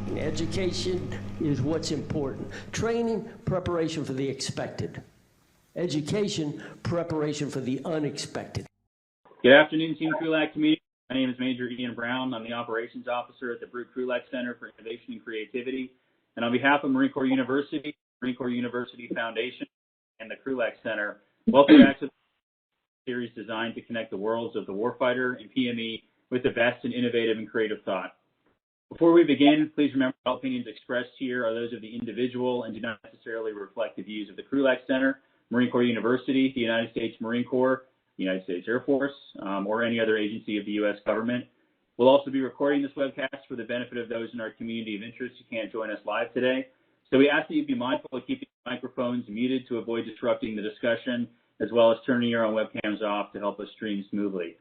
training. Education is what's important. Training, preparation for the expected. Education, preparation for the unexpected. Good afternoon, Team Krulak community. My name is Major Ian Brown. I'm the Operations Officer at the Krulak Center for Innovation and Creativity. And on behalf of Marine Corps University, Marine Corps University Foundation, and the Krulak Center, welcome back to the series designed to connect the worlds of the warfighter and PME with the best in innovative and creative thought. Before we begin, please remember all opinions expressed here are those of the individual and do not necessarily reflect the views of the Krulak Center, Marine Corps University, the United States Marine Corps, the United States Air Force, or any other agency of the U.S. government. We'll also be recording this webcast for the benefit of those in our community of interest who can't join us live today. So we ask that you be mindful of keeping microphones muted to avoid disrupting the discussion, as well as turning your own webcams off to help us stream smoothly.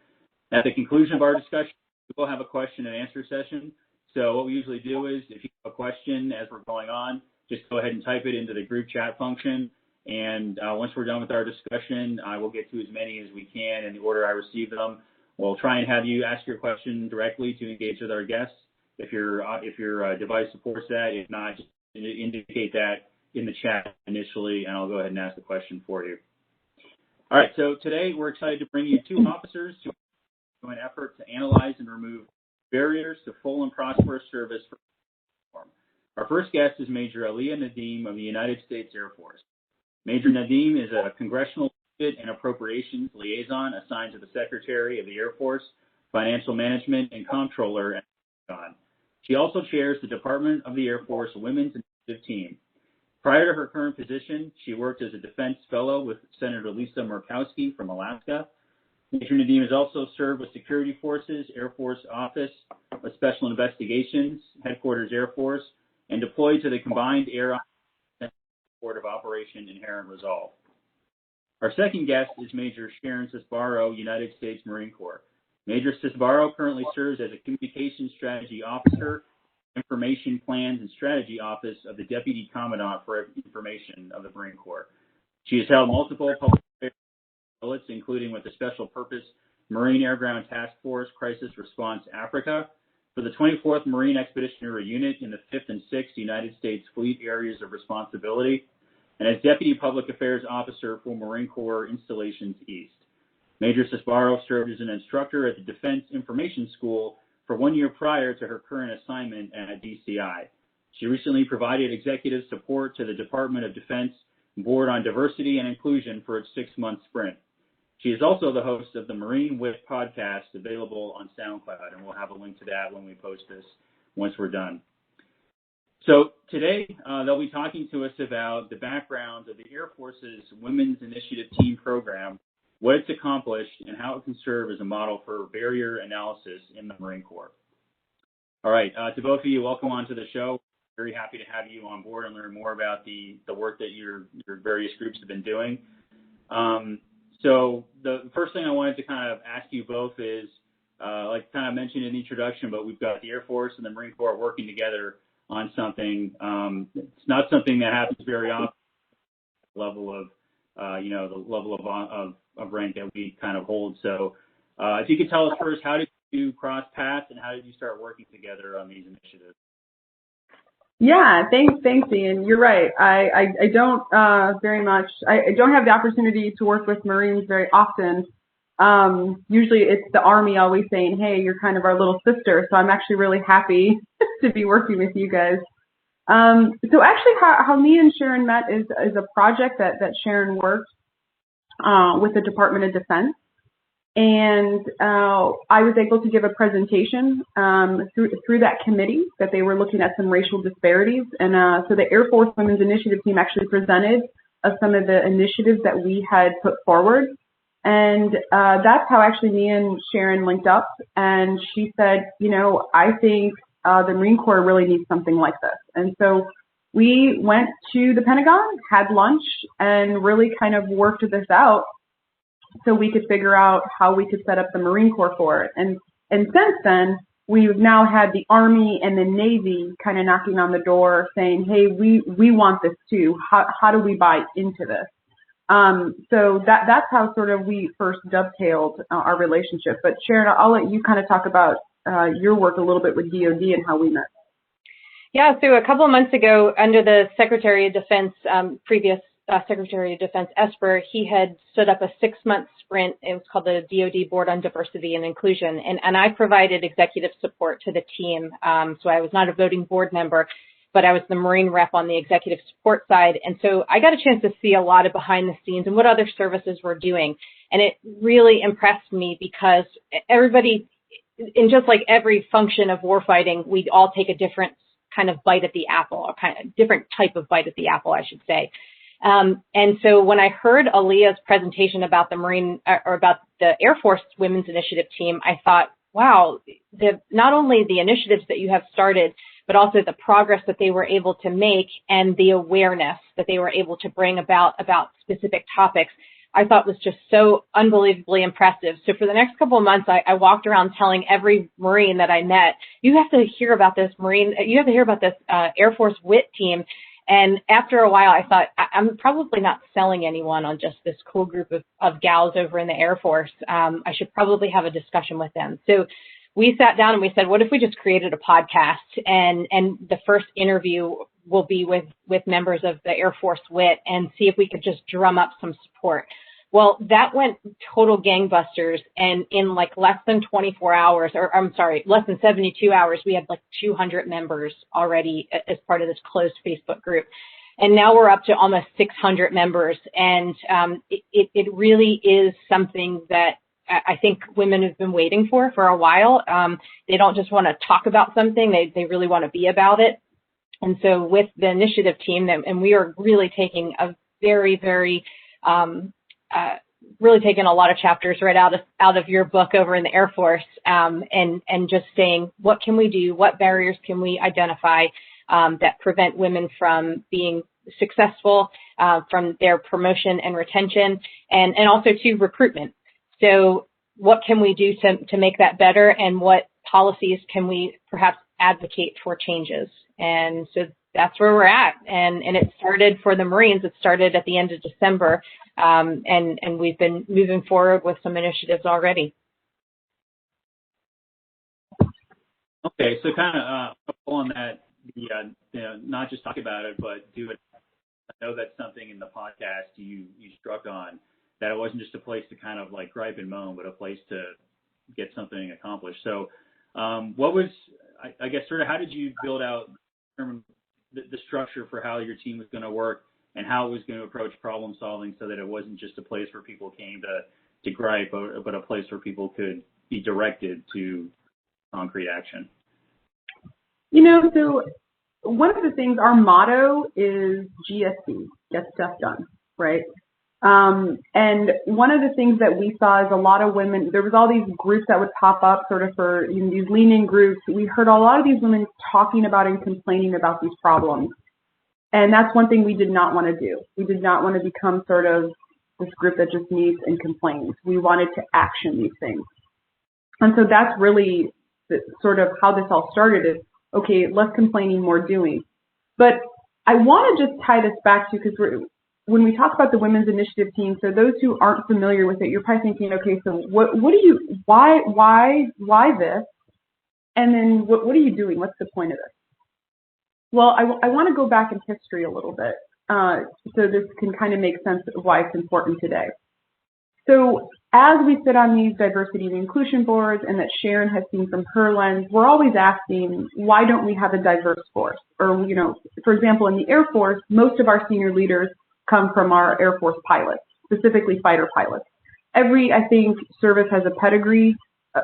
At the conclusion of our discussion, we will have a question and answer session. So what we usually do is, if you have a question as we're going on, just go ahead and type it into the group chat function. And once we're done with our discussion, I will get to as many as we can in the order I receive them. We'll try and have you ask your question directly to engage with our guests if your device supports that. If not, just indicate that in the chat initially, and I'll go ahead and ask the question for you. All right, so today we're excited to bring you two officers to an effort to analyze and remove barriers to full and prosperous service for uniform. Our first guest is Major Aliyah Nadim of the United States Air Force. Major Nadim is a Congressional and Appropriations Liaison assigned to the Secretary of the Air Force, Financial Management, and Comptroller at Pentagon. She also chairs the Department of the Air Force Women's Initiative Team. Prior to her current position, she worked as a defense fellow with Senator Lisa Murkowski from Alaska. Major Nadim has also served with Security Forces, Air Force Office of Special Investigations, Headquarters Air Force, and deployed to the Combined Air Support of Operation Inherent Resolve. Our second guest is Major Sharon Cisbaro, United States Marine Corps. Major Cisbaro currently serves as a Communications Strategy Officer, Information Plans and Strategy Office of the Deputy Commandant for Information of the Marine Corps. She has held multiple public affairs roles, including with the Special Purpose Marine Air Ground Task Force Crisis Response Africa, for the 24th Marine Expeditionary Unit in the 5th and 6th United States Fleet Areas of Responsibility, and as Deputy Public Affairs Officer for Marine Corps Installations East. Major Cisbaro served as an instructor at the Defense Information School for 1 year prior to her current assignment at DCI. She recently provided executive support to the Department of Defense Board on Diversity and Inclusion for its 6-month sprint. She is also the host of the Marine Wit podcast available on SoundCloud, and we'll have a link to that when we post this once we're done. So today, they'll be talking to us about the background of the Air Force's Women's Initiative Team program, what it's accomplished, and how it can serve as a model for barrier analysis in the Marine Corps. All right, to both of you, welcome onto the show. Very happy to have you on board and learn more about the work that your various groups have been doing. So the first thing I wanted to kind of ask you both is, like kind of mentioned in the introduction, but we've got the Air Force and the Marine Corps working together on something. It's not something that happens very often. Level of, the level of rank that we kind of hold. So, if you could tell us first, how did you cross paths and how did you start working together on these initiatives? Yeah, thanks, Ian. You're right. I don't very much. I don't have the opportunity to work with Marines very often. Usually it's the Army always saying, hey, you're kind of our little sister. So I'm actually really happy to be working with you guys. So actually how me and Sharon met is a project that Sharon worked with the Department of Defense. And I was able to give a presentation through that committee that they were looking at some racial disparities. And so the Air Force Women's Initiative Team actually presented some of the initiatives that we had put forward. And that's how actually me and Sharon linked up. And she said, I think the Marine Corps really needs something like this. And so we went to the Pentagon, had lunch, and really kind of worked this out so we could figure out how we could set up the Marine Corps for it. And since then, we've now had the Army and the Navy kind of knocking on the door saying, hey, we want this too. How do we buy into this? So that's how sort of we first dovetailed our relationship. But Sharon, I'll let you kind of talk about your work a little bit with DoD and how we met. Yeah, so a couple of months ago, under the Secretary of Defense, previous Secretary of Defense Esper, he had stood up a 6-month sprint. It was called the DoD Board on Diversity and Inclusion, and I provided executive support to the team. So I was not a voting board member, but I was the Marine rep on the executive support side. And so I got a chance to see a lot of behind the scenes and what other services were doing. And it really impressed me because everybody, in just like every function of warfighting, we all take a different kind of bite at the apple, or kind of different type of bite at the apple, I should say. And so when I heard Aliyah's presentation about the Marine, or about the Air Force Women's Initiative team, I thought, wow, not only the initiatives that you have started, but also the progress that they were able to make and the awareness that they were able to bring about specific topics, I thought was just so unbelievably impressive. So for the next couple of months, I walked around telling every Marine that I met, you have to hear about this Air Force WIT team. And after a while, I thought, I'm probably not selling anyone on just this cool group of gals over in the Air Force. I should probably have a discussion with them. So we sat down and we said, what if we just created a podcast, and the first interview will be with members of the Air Force WIT, and see if we could just drum up some support. Well, that went total gangbusters, and in like less than 24 hours, or I'm sorry, less than 72 hours, we had like 200 members already as part of this closed Facebook group. And now we're up to almost 600 members, and it really is something that I think women have been waiting for a while. They don't just want to talk about something, they really want to be about it. And so with the initiative team, and we are really taking a very, very, really taking a lot of chapters right out of your book over in the Air Force, and just saying, what can we do? What barriers can we identify that prevent women from being successful, from their promotion and retention, and also to recruitment? So what can we do to make that better, and what policies can we perhaps advocate for changes? And so that's where we're at. And it started for the Marines. It started at the end of December. And we've been moving forward with some initiatives already. Okay, so kind of on that, not just talk about it, but do it. I know that's something in the podcast you struck on, that it wasn't just a place to kind of like gripe and moan, but a place to get something accomplished. So what was, I guess, sort of how did you build out the structure for how your team was going to work and how it was going to approach problem solving, so that it wasn't just a place where people came to gripe, but a place where people could be directed to concrete action? You know, so one of the things, our motto is GSD, get stuff done, right? And one of the things that we saw is a lot of women, there was all these groups that would pop up sort of for these lean-in groups. We heard a lot of these women talking about and complaining about these problems. And that's one thing we did not want to do. We did not want to become sort of this group that just meets and complains. We wanted to action these things. And so that's really sort of how this all started, is, okay, less complaining, more doing. But I want to just tie this back to, because when we talk about the Women's Initiative team, so those who aren't familiar with it, you're probably thinking, okay, so why this? And then what are you doing? What's the point of this? Well, I want to go back in history a little bit, so this can kind of make sense of why it's important today. So as we sit on these diversity and inclusion boards, and that Sharon has seen from her lens, we're always asking, why don't we have a diverse force? Or, you know, for example, in the Air Force, most of our senior leaders come from our Air Force pilots, specifically fighter pilots. Every, I think, service has a pedigree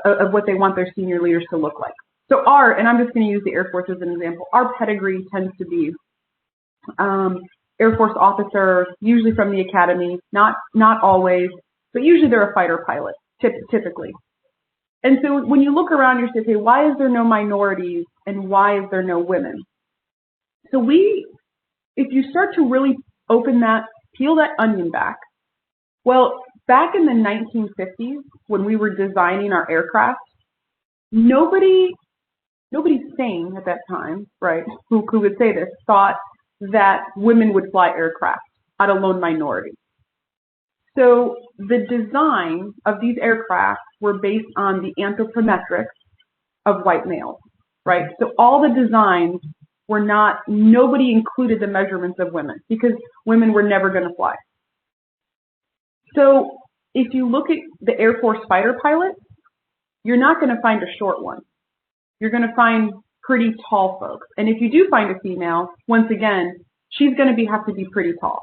of what they want their senior leaders to look like. So and I'm just going to use the Air Force as an example, our pedigree tends to be Air Force officer, usually from the academy, not always, but usually they're a fighter pilot, typically. And so when you look around, you say, okay, why is there no minorities and why is there no women? So if you start to really peel that onion back, well, back in the 1950s, when we were designing our aircraft, nobody's sane at that time, right, who would say this, thought that women would fly aircraft, let alone minorities. So the design of these aircraft were based on the anthropometrics of white males, right? So all the designs nobody included the measurements of women because women were never going to fly. So if you look at the Air Force fighter pilots, you're not going to find a short one. You're going to find pretty tall folks. And if you do find a female, once again, she's going to have to be pretty tall.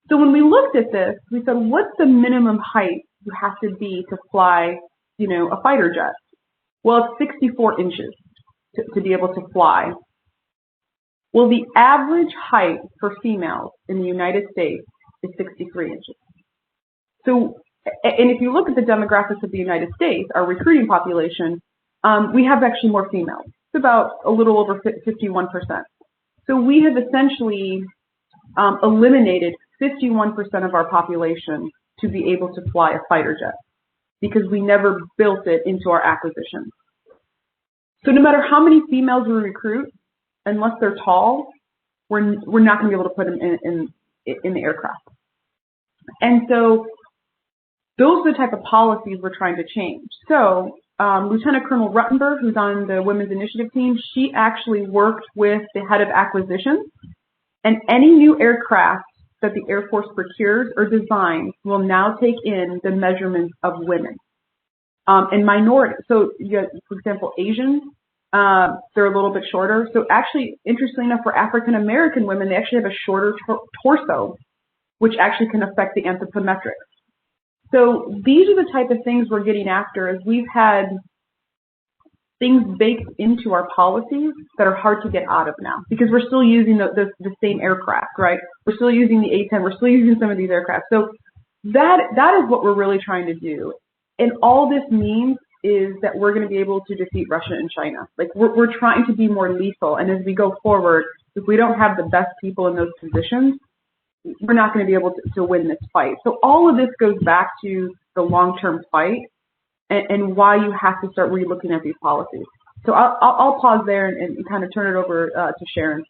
So when we looked at this, we said, what's the minimum height you have to be to fly, a fighter jet? Well, it's 64 inches to be able to fly. Well, the average height for females in the United States is 63 inches. So, and if you look at the demographics of the United States, our recruiting population, we have actually more females. It's about a little over 51%. So we have essentially eliminated 51% of our population to be able to fly a fighter jet because we never built it into our acquisition. So no matter how many females we recruit, unless they're tall, we're not going to be able to put them in the aircraft. And so those are the type of policies we're trying to change. So Lieutenant Colonel Ruttenberg, who's on the Women's Initiative team, she actually worked with the head of acquisitions, and any new aircraft that the Air Force procures or designs will now take in the measurements of women. And minorities, so you have, for example, Asians, they're a little bit shorter. So actually, interestingly enough, for African American women, they actually have a shorter torso, which actually can affect the anthropometrics. So these are the type of things we're getting after, as we've had things baked into our policies that are hard to get out of now because we're still using the same aircraft, right? We're still using the A-10. We're still using some of these aircraft. So that is what we're really trying to do. And all this means is that we're going to be able to defeat Russia and China. Like we're trying to be more lethal. And as we go forward, if we don't have the best people in those positions, we're not going to be able to win this fight. So all of this goes back to the long-term fight and why you have to start relooking at these policies. So I'll pause there and kind of turn it over to Sharon.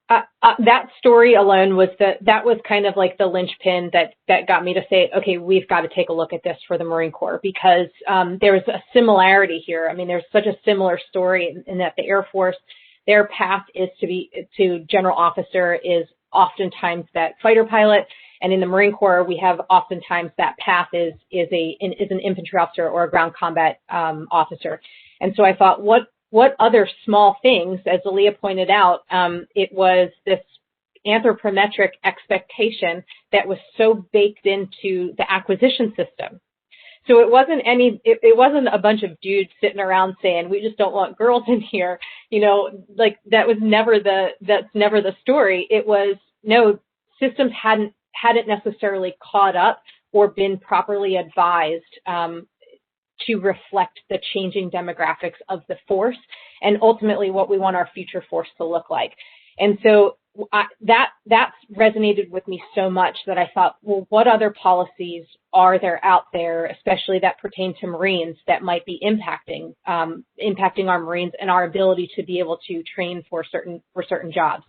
That story alone was that was kind of like the linchpin that got me to say, okay, we've got to take a look at this for the Marine Corps because there's a similarity here. I mean, there's such a similar story in that the Air Force, their path is to general officer is oftentimes that fighter pilot, and in the Marine Corps we have oftentimes that path is an infantry officer or a ground combat officer. And so I thought, what other small things, as Aliyah pointed out, it was this anthropometric expectation that was so baked into the acquisition system. So it wasn't a bunch of dudes sitting around saying, we just don't want girls in here. Like that's never the story. It was, no, systems hadn't necessarily caught up or been properly advised to reflect the changing demographics of the force and ultimately what we want our future force to look like. And so that resonated with me so much that I thought, well, what other policies are there out there, especially that pertain to Marines, that might be impacting our Marines and our ability to be able to train for certain jobs.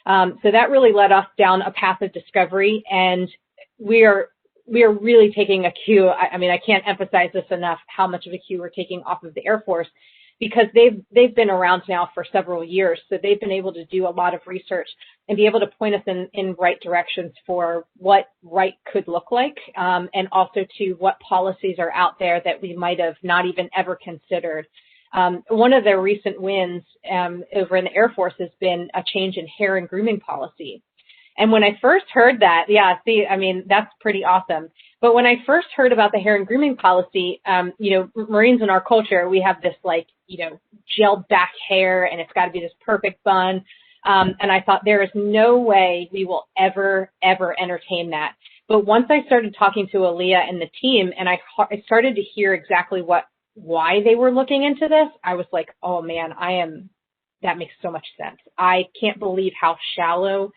So that really led us down a path of discovery, and we are really taking a cue. I mean, I can't emphasize this enough, how much of a cue we're taking off of the Air Force, because they've been around now for several years. So they've been able to do a lot of research and be able to point us in right directions for what right could look like, and also to what policies are out there that we might have not even ever considered. One of their recent wins over in the Air Force has been a change in hair and grooming policy. And when I first heard that, that's pretty awesome. But when I first heard about the hair and grooming policy, Marines in our culture, we have this gelled back hair and it's got to be this perfect bun. And I thought there is no way we will ever entertain that. But once I started talking to Aliyah and the team, and I started to hear exactly why they were looking into this, I was like, oh man, that makes so much sense. I can't believe how shallow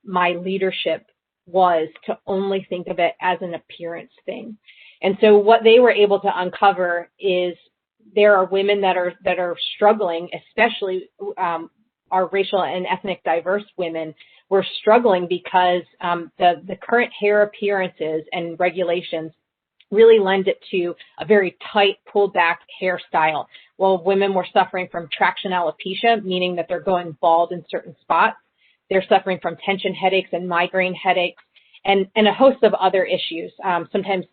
my leadership was to only think of it as an appearance thing. And so what they were able to uncover is there are women that are struggling, especially our racial and ethnic diverse women were struggling because the current hair appearances and regulations really lend it to a very tight, pulled back hairstyle. While women were suffering from traction alopecia, meaning that they're going bald in certain spots, they're suffering from tension headaches and migraine headaches and a host of other issues. Sometimes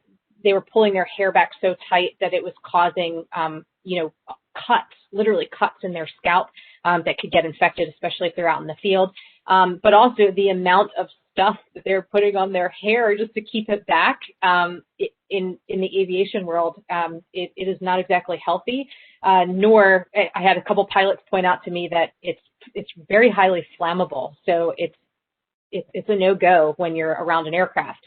they were pulling their hair back so tight that it was causing, cuts, literally cuts in their scalp that could get infected, especially if they're out in the field. But also the amount of stuff that they're putting on their hair just to keep it back in the aviation world, it is not exactly healthy. Nor I had a couple pilots point out to me that it's very highly flammable, so it's a no-go when you're around an aircraft.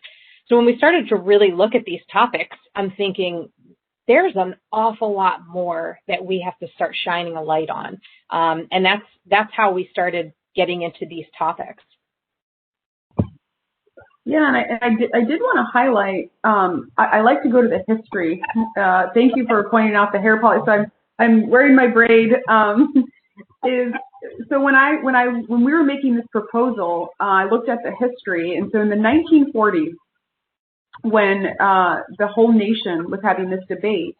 So when we started to really look at these topics, I'm thinking there's an awful lot more that we have to start shining a light on, and that's how we started getting into these topics. Yeah, and I did want to highlight, I like to go to the history. Thank you for pointing out the hair policy. So I'm wearing my braid. So when we were making this proposal, I looked at the history, and so in the 1940s, when the whole nation was having this debate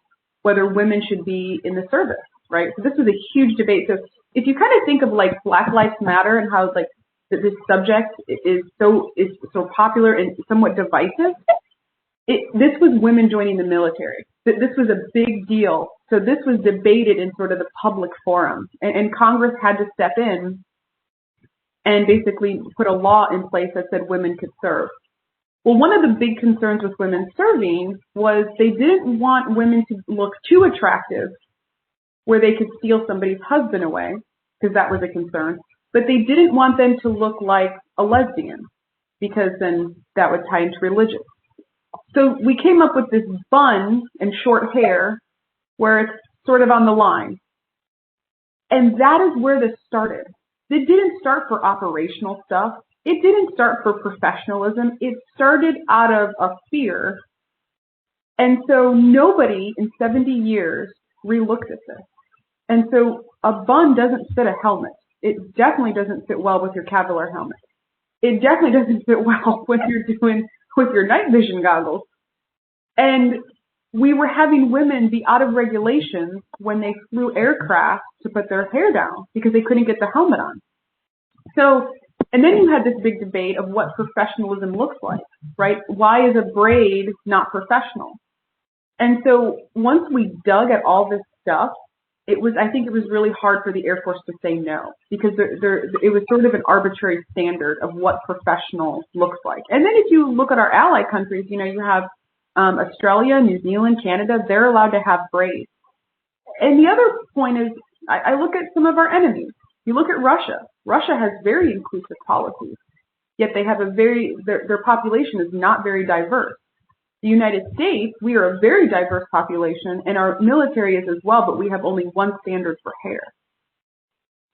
whether women should be in the service, right? So this was a huge debate. So if you kind of think of like Black Lives Matter and how like this subject is so popular and somewhat divisive, this was women joining the military. This was a big deal. So this was debated in sort of the public forum, and Congress had to step in and basically put a law in place that said women could serve. Well, one of the big concerns with women serving was they didn't want women to look too attractive where they could steal somebody's husband away, because that was a concern. But they didn't want them to look like a lesbian, because then that would tie into religion. So we came up with this bun and short hair where it's sort of on the line. And that is where this started. It didn't start for operational stuff. It didn't start for professionalism. It started out of a fear. And so nobody in 70 years relooked at this. And so a bun doesn't fit a helmet. It definitely doesn't fit well with your Cavalier helmet. It definitely doesn't fit well when you're doing with your night vision goggles. And we were having women be out of regulations when they flew aircraft to put their hair down because they couldn't get the helmet on. So, and then you had this big debate of what professionalism looks like, right? Why is a braid not professional? And so once we dug at all this stuff, I think it was really hard for the Air Force to say no, because it was sort of an arbitrary standard of what professional looks like. And then if you look at our ally countries, you have Australia, New Zealand, Canada, they're allowed to have braids. And the other point is, I look at some of our enemies. You look at Russia. Russia has very inclusive policies, yet they have their population is not very diverse. The United States, we are a very diverse population, and our military is as well, but we have only one standard for hair.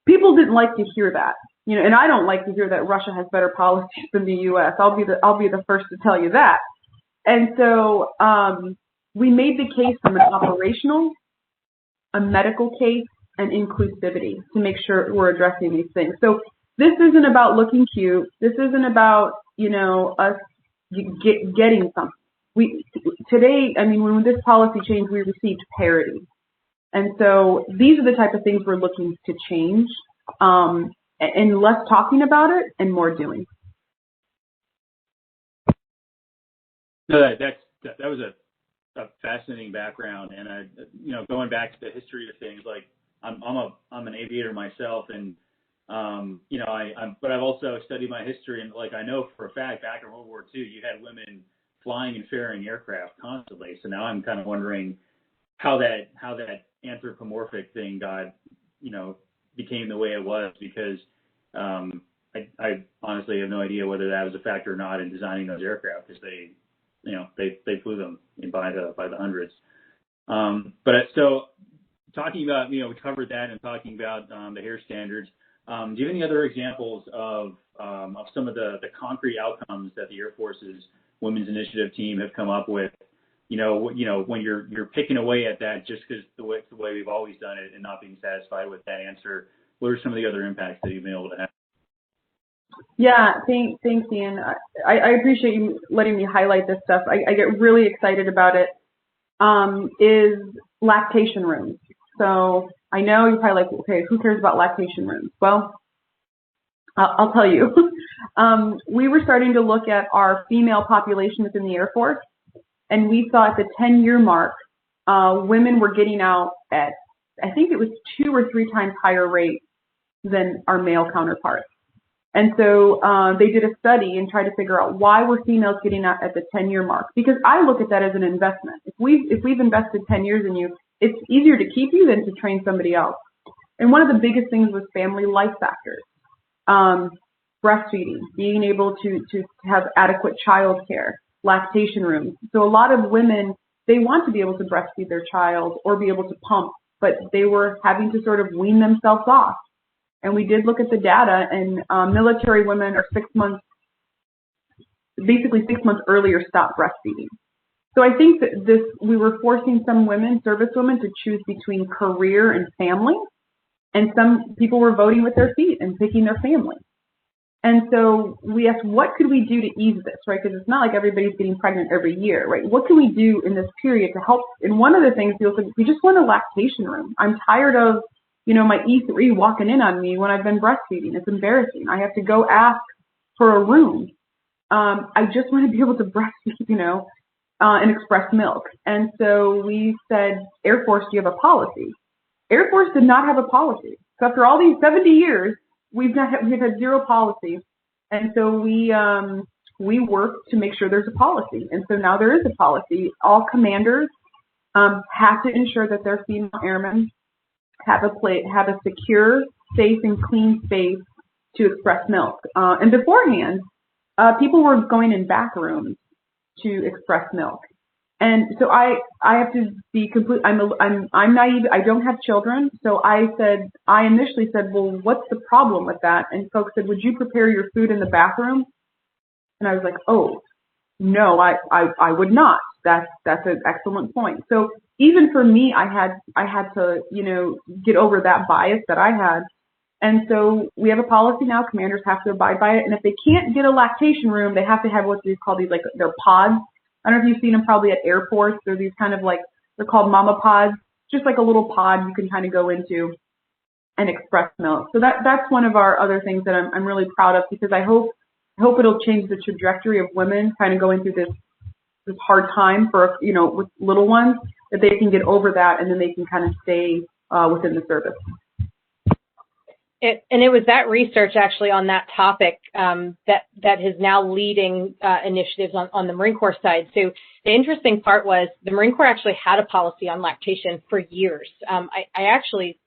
People didn't like to hear that, and I don't like to hear that Russia has better policies than the U.S. I'll be the first to tell you that. And so we made the case from an operational, a medical case, and inclusivity to make sure we're addressing these things. So this isn't about looking cute. This isn't about us getting something. Today, when this policy changed, we received parity. And so these are the type of things we're looking to change, and less talking about it and more doing. No, that was a fascinating background, and going back to the history of things, like I'm an aviator myself, and but I've also studied my history, and like I know for a fact back in World War II, you had women flying and ferrying aircraft constantly. So now I'm kind of wondering how that anthropomorphic thing became the way it was, because I honestly have no idea whether that was a factor or not in designing those aircraft, because they flew them by the hundreds. But so talking about, we covered that, and talking about the hair standards. Do you have any other examples of some of the concrete outcomes that the Air Force's Women's Initiative team have come up with? When you're picking away at that just because the way we've always done it and not being satisfied with that answer, what are some of the other impacts that you've been able to have? Yeah, thanks, Ian. I appreciate you letting me highlight this stuff. I get really excited about it. Is lactation rooms. So I know you're probably like, okay, who cares about lactation rooms? Well, I'll tell you. We were starting to look at our female population within the Air Force, and we saw at the 10-year mark, women were getting out at, I think it was 2 or 3 times higher rate than our male counterparts. And so they did a study and tried to figure out why were females getting out at the 10-year mark. Because I look at that as an investment. If we've invested 10 years in you, it's easier to keep you than to train somebody else. And one of the biggest things was family life factors, breastfeeding, being able to have adequate child care, lactation rooms. So a lot of women, they want to be able to breastfeed their child or be able to pump, but they were having to sort of wean themselves off. And we did look at the data, and military women are 6 months, basically 6 months earlier, stop breastfeeding. So I think that we were forcing some women, service women, to choose between career and family, and some people were voting with their feet and picking their family. And so we asked, what could we do to ease this, right? Because it's not like everybody's getting pregnant every year, right? What can we do in this period to help? And one of the things people said, we just want a lactation room. I'm tired of my E3 walking in on me when I've been breastfeeding. It's embarrassing. I have to go ask for a room. I just want to be able to breastfeed, and express milk. And so we said, Air Force, do you have a policy? Air Force did not have a policy. So after all these 70 years, we've had 0 policy. And so we worked to make sure there's a policy. And so now there is a policy. All commanders have to ensure that their female airmen have a secure, safe, and clean space to express milk. And beforehand, people were going in back rooms to express milk. And so I have to be complete. I'm naive. I don't have children. So I initially said, well, what's the problem with that? And folks said, would you prepare your food in the bathroom? And I was like, oh, no, I would not. That's an excellent point. So even for me, I had to, get over that bias that I had. And so we have a policy now. Commanders have to abide by it. And if they can't get a lactation room, they have to have what they call these, like, they're pods. I don't know if you've seen them probably at airports. They're these kind of they're called mama pods, just like a little pod you can kind of go into and express milk. So that's one of our other things that I'm really proud of, because I hope it'll change the trajectory of women kind of going through this hard time for, with little ones, that they can get over that and then they can kind of stay within the service. And it was that research actually on that topic that is now leading initiatives on the Marine Corps side. So the interesting part was the Marine Corps actually had a policy on lactation for years. I actually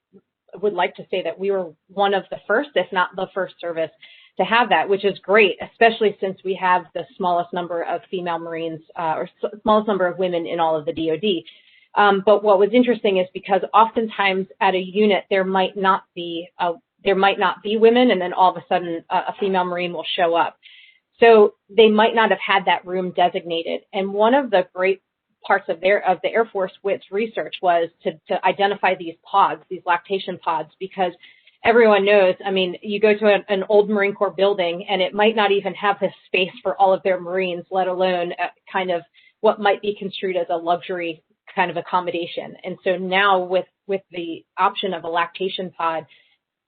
would like to say that we were one of the first, if not the first service to have that, which is great, especially since we have the smallest number of female Marines or smallest number of women in all of the DoD. But what was interesting is because oftentimes at a unit there might not be women, and then all of a sudden a female Marine will show up. So they might not have had that room designated. And one of the great parts of the Air Force with research was to identify these pods, these lactation pods, because everyone knows, I mean, you go to an old Marine Corps building and it might not even have the space for all of their Marines, let alone kind of what might be construed as a luxury kind of accommodation. And so now with the option of a lactation pod,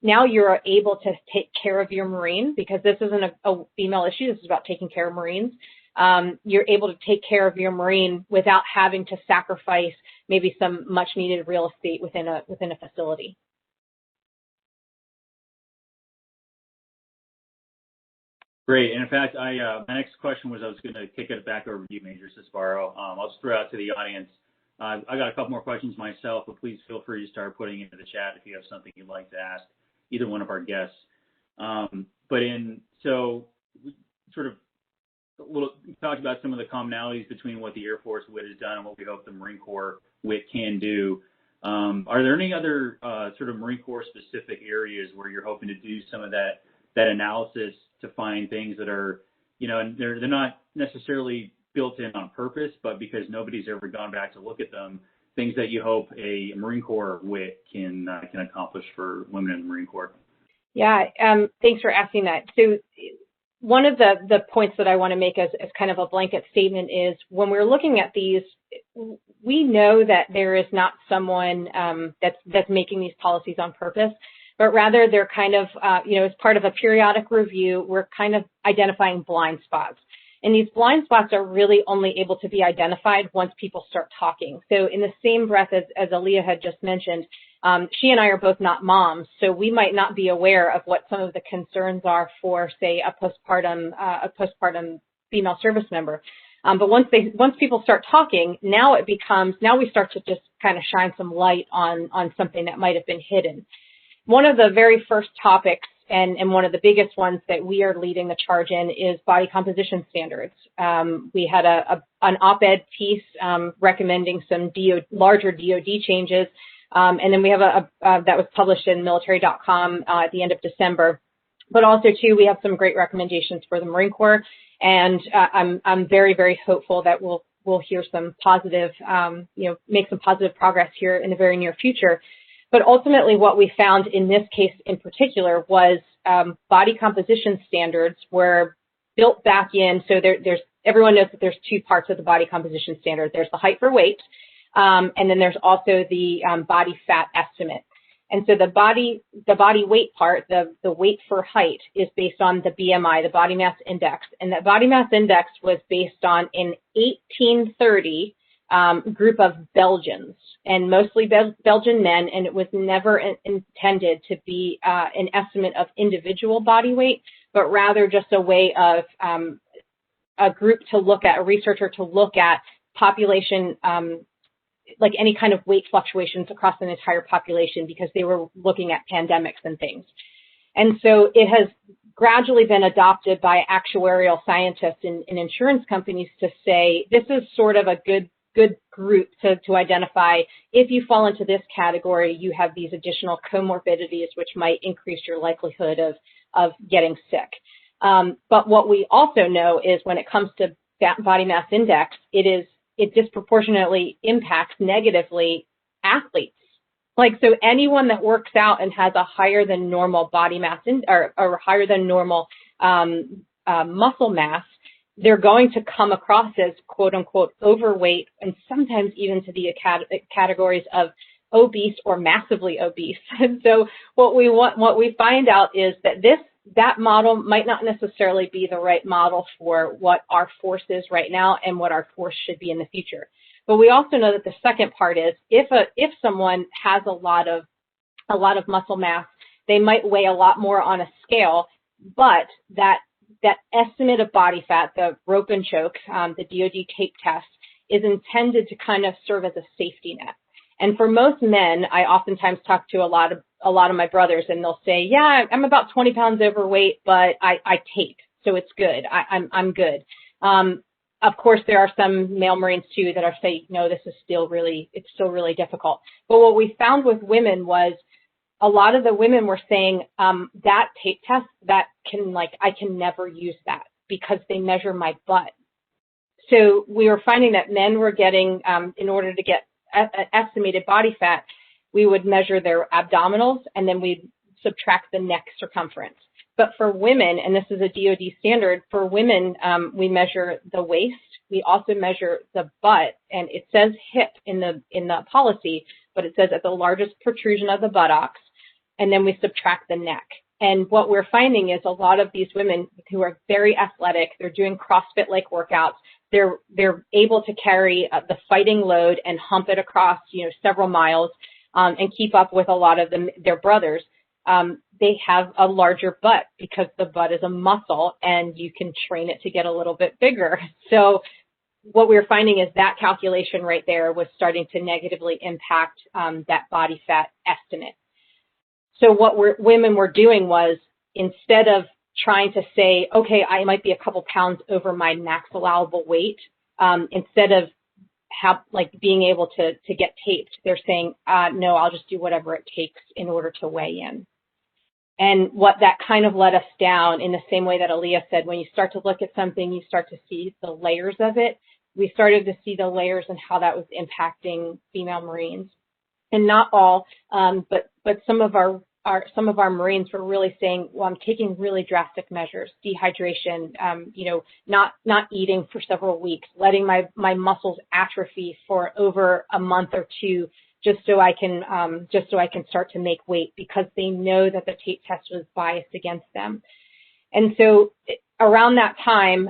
now you're able to take care of your Marine, because this isn't a female issue. This is about taking care of Marines. You're able to take care of your Marine without having to sacrifice maybe some much needed real estate within a facility. Great. And in fact, my next question was I was going to kick it back over to you, Major Cisparo. I'll just throw out to the audience. I got a couple more questions myself, but please feel free to start putting into the chat if you have something you'd like to ask either one of our guests. So we sort of talked about some of the commonalities between what the Air Force WIT has done and what we hope the Marine Corps WIT can do. Are there any other sort of Marine Corps specific areas where you're hoping to do some of that analysis to find things that are, and they're not necessarily built in on purpose, but because nobody's ever gone back to look at them, things that you hope a Marine Corps WIT can accomplish for women in the Marine Corps? Yeah, thanks for asking that. So one of the points that I want to make as kind of a blanket statement is when we're looking at these, we know that there is not someone that's making these policies on purpose, but rather they're kind of, as part of a periodic review, we're kind of identifying blind spots. And these blind spots are really only able to be identified once people start talking. So in the same breath as Aliyah had just mentioned, she and I are both not moms, so we might not be aware of what some of the concerns are for, say, a postpartum female service member. But once people start talking, now we start to just kind of shine some light on something that might have been hidden. One of the very first topics and one of the biggest ones that we are leading the charge in is body composition standards. We had an op-ed piece recommending some larger DoD changes, and then we have that was published in military.com at the end of December. But also, too, we have some great recommendations for the Marine Corps, and I'm very, very hopeful that we'll hear some positive, make some positive progress here in the very near future. But ultimately, what we found in this case in particular was body composition standards were built back in. So everyone knows that there's two parts of the body composition standard. There's the height for weight, and then there's also the body fat estimate. And so the body weight part, the weight for height, is based on the BMI, the body mass index, and that body mass index was based on an 1830 group of Belgians, and mostly Belgian men, and it was never intended to be an estimate of individual body weight, but rather just a way of a group to look at, a researcher to look at population, like any kind of weight fluctuations across an entire population, because they were looking at pandemics and things. And so it has gradually been adopted by actuarial scientists and insurance companies to say, this is sort of a good group to identify if you fall into this category, you have these additional comorbidities which might increase your likelihood of getting sick. But what we also know is when it comes to body mass index, it disproportionately impacts negatively athletes. So anyone that works out and has a higher than normal body mass or higher than normal muscle mass, they're going to come across as quote unquote overweight, and sometimes even to the categories of obese or massively obese. And so what we find out is that model might not necessarily be the right model for what our force is right now and what our force should be in the future. But we also know that the second part is if someone has a lot of muscle mass, they might weigh a lot more on a scale, but that estimate of body fat, the rope and choke, the DoD tape test, is intended to kind of serve as a safety net. And for most men, I oftentimes talk to a lot of my brothers, and they'll say, yeah, I'm about 20 pounds overweight, but I tape, so it's good. I'm good. Of course, there are some male Marines too that are saying, no, it's still really difficult. But what we found with women was a lot of the women were saying that tape test, I can never use that because they measure my butt. So we were finding that men were getting, in order to get estimated body fat, we would measure their abdominals and then we'd subtract the neck circumference. But for women, and this is a DoD standard, for women, we measure the waist. We also measure the butt, and it says hip in the policy, but it says at the largest protrusion of the buttocks, and then we subtract the neck. And what we're finding is a lot of these women who are very athletic, they're doing CrossFit-like workouts, they're able to carry the fighting load and hump it across, several miles, and keep up with a lot of their brothers. They have a larger butt because the butt is a muscle and you can train it to get a little bit bigger. So what we were finding is that calculation right there was starting to negatively impact that body fat estimate. So what women were doing was, instead of trying to say, okay, I might be a couple pounds over my max allowable weight, instead of being able to get taped, they're saying, no, I'll just do whatever it takes in order to weigh in. And what that kind of led us down, in the same way that Aliyah said, when you start to look at something, you start to see the layers of it. We started to see the layers and how that was impacting female Marines. And not all, but some of our some of our Marines were really saying, well, I'm taking really drastic measures, dehydration, not eating for several weeks, letting my muscles atrophy for over a month or two, just so I can start to make weight, because they know that the tape test was biased against them. And so around that time,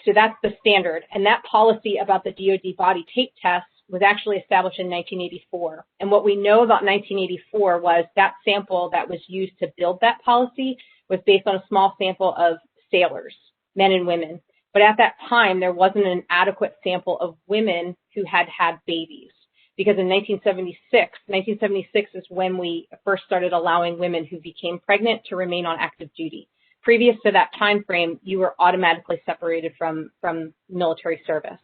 so that's the standard, and that policy about the DoD body tape test was actually established in 1984. And what we know about 1984 was that sample that was used to build that policy was based on a small sample of sailors, men and women. But at that time, there wasn't an adequate sample of women who had had babies. Because in 1976 is when we first started allowing women who became pregnant to remain on active duty. Previous to that time frame, you were automatically separated from military service.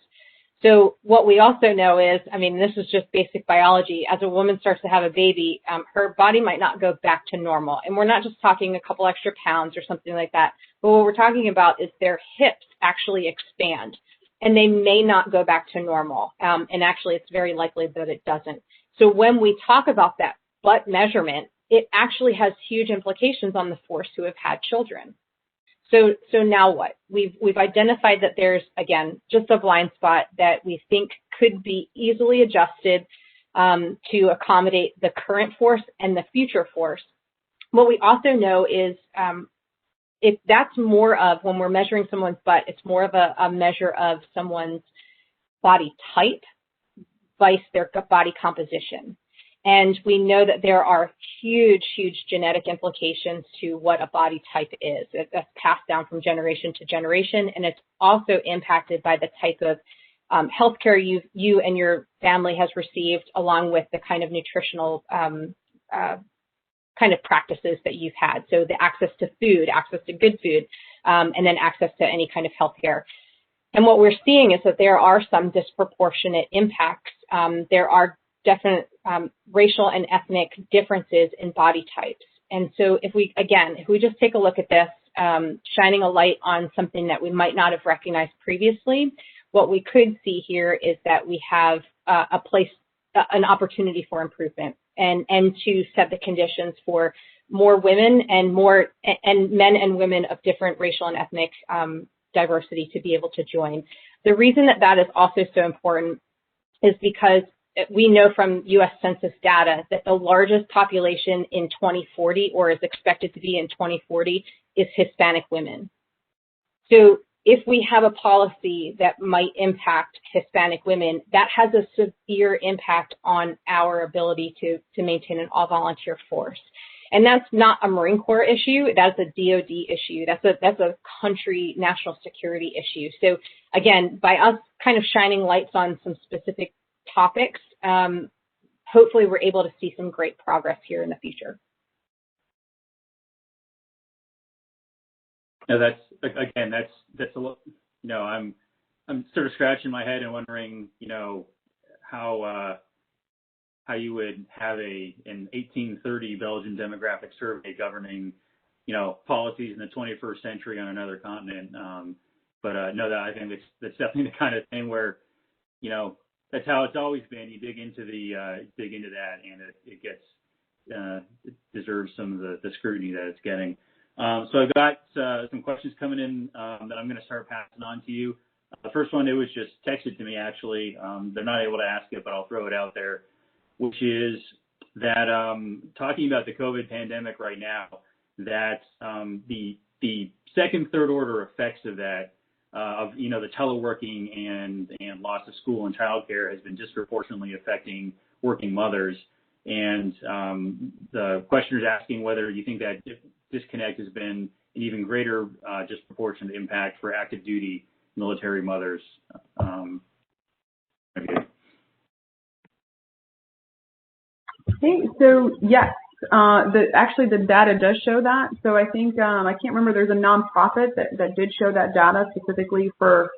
So what we also know is, I mean, this is just basic biology. As a woman starts to have a baby, her body might not go back to normal. And we're not just talking a couple extra pounds or something like that. But what we're talking about is their hips actually expand, and they may not go back to normal. And actually, it's very likely that it doesn't. So when we talk about that butt measurement, it actually has huge implications on the force who have had children. So now what? We've identified that there's, again, just a blind spot that we think could be easily adjusted to accommodate the current force and the future force. What we also know is if that's more of, when we're measuring someone's butt, it's more of a measure of someone's body type vice their body composition. And we know that there are huge, huge genetic implications to what a body type is. That's passed down from generation to generation, and it's also impacted by the type of healthcare you and your family has received, along with the kind of nutritional kind of practices that you've had. So the access to food, access to good food, and then access to any kind of healthcare. And what we're seeing is that there are some disproportionate impacts. There are definite racial and ethnic differences in body types. And so if we just take a look at this, shining a light on something that we might not have recognized previously, what we could see here is that we have an opportunity for improvement and to set the conditions for more women and men and women of different racial and ethnic diversity to be able to join. The reason that is also so important is because we know from U.S. Census data that the largest population in 2040, or is expected to be in 2040, is Hispanic women. So if we have a policy that might impact Hispanic women, that has a severe impact on our ability to maintain an all-volunteer force. And that's not a Marine Corps issue, that's a DoD issue, that's a country national security issue. So again, by us kind of shining lights on some specific topics, hopefully we're able to see some great progress here in the future. No, that's a little, I'm sort of scratching my head and wondering, how you would have an 1830 Belgian demographic survey governing, policies in the 21st century on another continent. But no, that I think that's definitely the kind of thing where, that's how it's always been. You dig into that, and it gets it deserves some of the scrutiny that it's getting. So I've got some questions coming in that I'm going to start passing on to you. The first one, it was just texted to me actually. They're not able to ask it, but I'll throw it out there, which is that talking about the COVID pandemic right now, that the second, third order effects of that, the teleworking and loss of school and childcare has been disproportionately affecting working mothers. And the questioner is asking whether you think that disconnect has been an even greater disproportionate impact for active duty military mothers. Okay, so yes, actually the data does show that. So I think, I can't remember, there's a nonprofit that did show that data specifically for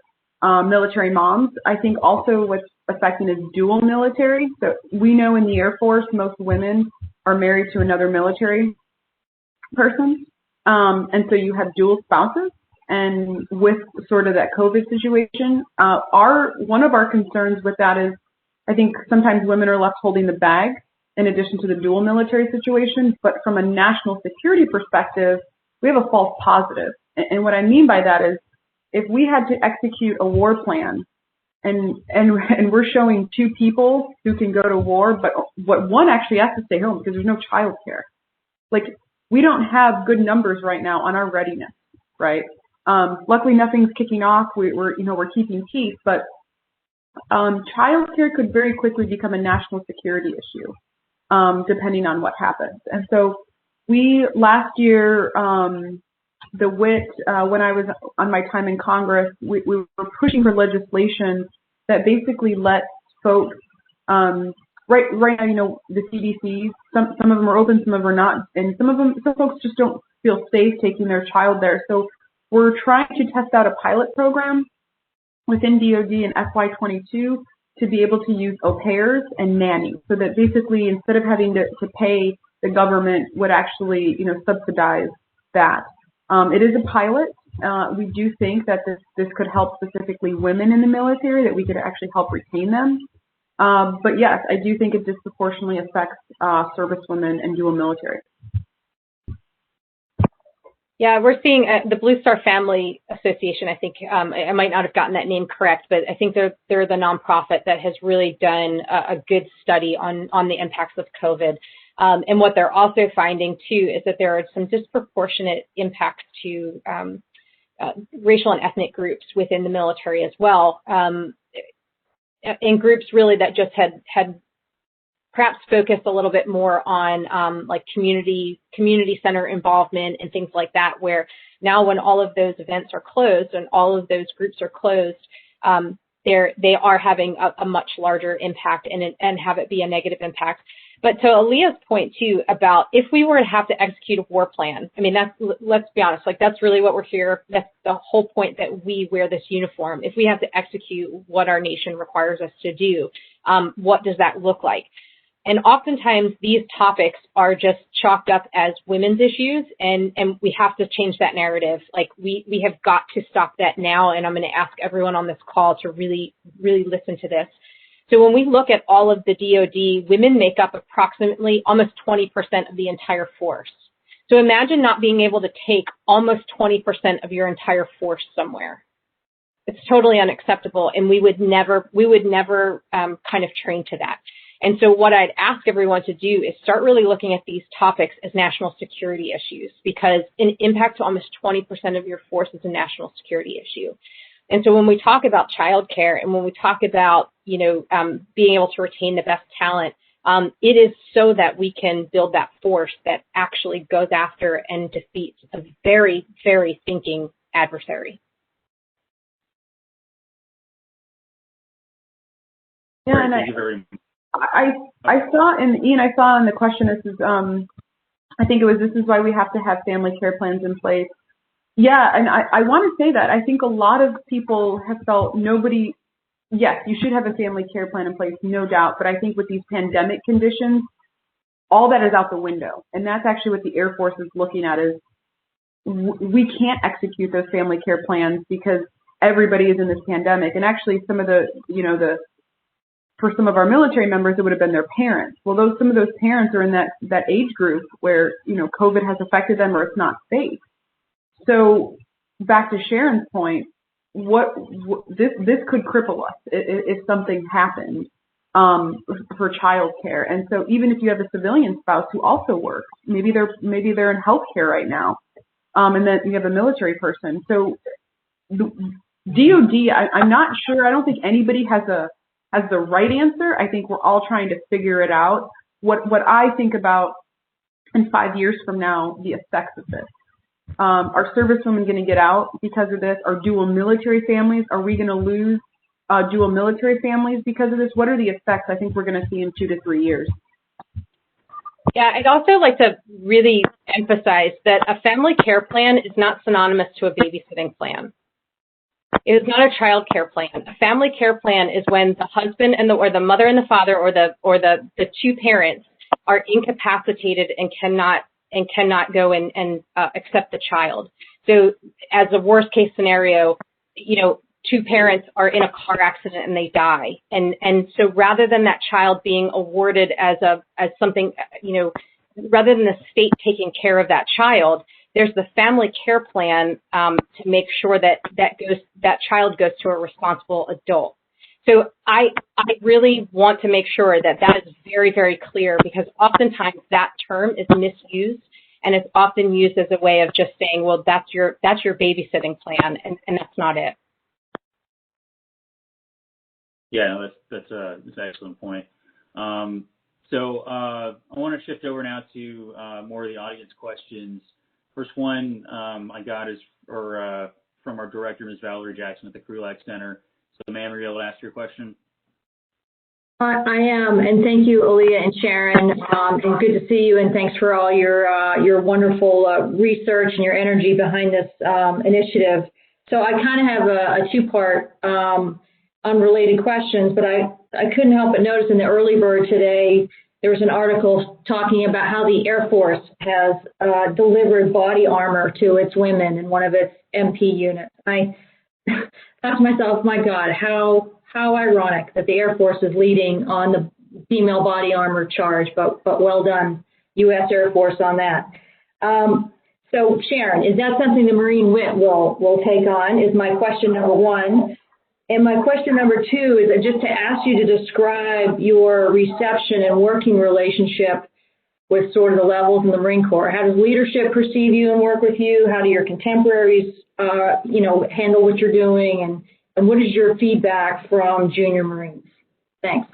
military moms. I think also what's affecting is dual military. So we know in the Air Force, most women are married to another military person. And so you have dual spouses. And with sort of that COVID situation, one of our concerns with that is I think sometimes women are left holding the bag in addition to the dual military situation. But from a national security perspective, we have a false positive. And what I mean by that is, if we had to execute a war plan, and we're showing 2 people who can go to war, but one actually has to stay home because there's no child care. Like, we don't have good numbers right now on our readiness, right? Luckily, nothing's kicking off. We're keeping peace, but child care could very quickly become a national security issue, depending on what happens. And so we, last year, the WIT, when I was on my time in Congress, we were pushing for legislation that basically lets folks, right now, the CDCs, some of them are open, some of them are not, and some folks just don't feel safe taking their child there. So we're trying to test out a pilot program within DoD and FY22 to be able to use au pairs and nannies, so that basically instead of having to pay, the government would actually, subsidize that. It is a pilot. We do think that this could help specifically women in the military, that we could actually help retain them. But yes, I do think it disproportionately affects servicewomen and dual military. Yeah, we're seeing the Blue Star Family Association. I think I might not have gotten that name correct, but I think they're the nonprofit that has really done a good study on the impacts of COVID. And what they're also finding too is that there are some disproportionate impacts to racial and ethnic groups within the military as well. In groups really that just had perhaps focused a little bit more on like community center involvement and things like that, where now when all of those events are closed and all of those groups are closed, they are having a much larger impact and have it be a negative impact. But to Aliyah's point too about if we were to have to execute a war plan, I mean, let's be honest, like that's really what we're here. That's the whole point that we wear this uniform. If we have to execute what our nation requires us to do, what does that look like? And oftentimes these topics are just chalked up as women's issues, and we have to change that narrative. Like we have got to stop that now, and I'm going to ask everyone on this call to really, really listen to this. So when we look at all of the DoD, women make up approximately almost 20% of the entire force. So imagine not being able to take almost 20% of your entire force somewhere. It's totally unacceptable, and we would never kind of train to that. And so what I'd ask everyone to do is start really looking at these topics as national security issues, because an impact to almost 20% of your force is a national security issue. And so when we talk about childcare and when we talk about, being able to retain the best talent, it is so that we can build that force that actually goes after and defeats a very, very thinking adversary. Yeah, and Thank you very much. I saw, and Ian, I saw in the question, this is why we have to have family care plans in place. Yeah, and I want to say that I think a lot of people have felt yes, you should have a family care plan in place, no doubt. But I think with these pandemic conditions, all that is out the window. And that's actually what the Air Force is looking at is we can't execute those family care plans because everybody is in this pandemic. And actually some of for some of our military members, it would have been their parents. Well, some of those parents are in that age group where, COVID has affected them or it's not safe. So back to Sharon's point, this could cripple us if something happens for childcare. And so even if you have a civilian spouse who also works, maybe they're in healthcare right now, and then you have a military person. So DoD, I'm not sure. I don't think anybody has the right answer. I think we're all trying to figure it out. What I think about in 5 years from now, the effects of this. Are servicewomen going to get out because of this? Are dual military families? Are we going to lose dual military families because of this? What are the effects I think we're going to see in 2 to 3 years? Yeah, I'd also like to really emphasize that a family care plan is not synonymous to a babysitting plan. It is not a child care plan. A family care plan is when the husband or the mother and the father or the 2 parents are incapacitated and cannot go and accept the child. So as a worst case scenario, two parents are in a car accident and they die. And so rather than that child being awarded as something, rather than the state taking care of that child, there's the family care plan to make sure that child goes to a responsible adult. So I really want to make sure that is very, very clear, because oftentimes that term is misused, and it's often used as a way of just saying, well, that's your babysitting plan, and that's not it. Yeah, that's an excellent point. So I want to shift over now to more of the audience questions. First one I got is from our director, Ms. Valerie Jackson at the Krulak Center. So, ma'am, are you able to ask your question? I am, and thank you, Aliyah and Sharon, and good to see you, and thanks for all your wonderful research and your energy behind this initiative. So I kind of have a two-part unrelated questions, but I couldn't help but notice in the early bird today, there was an article talking about how the Air Force has delivered body armor to its women in one of its MP units. I thought to myself, my God, how ironic that the Air Force is leading on the female body armor charge, but well done, U.S. Air Force, on that. So Sharon, is that something the Marine WIT will take on, is my question number one. And my question number two is just to ask you to describe your reception and working relationship with sort of the levels in the Marine Corps. How does leadership perceive you and work with you? How do your contemporaries, handle what you're doing? And what is your feedback from junior Marines? Thanks.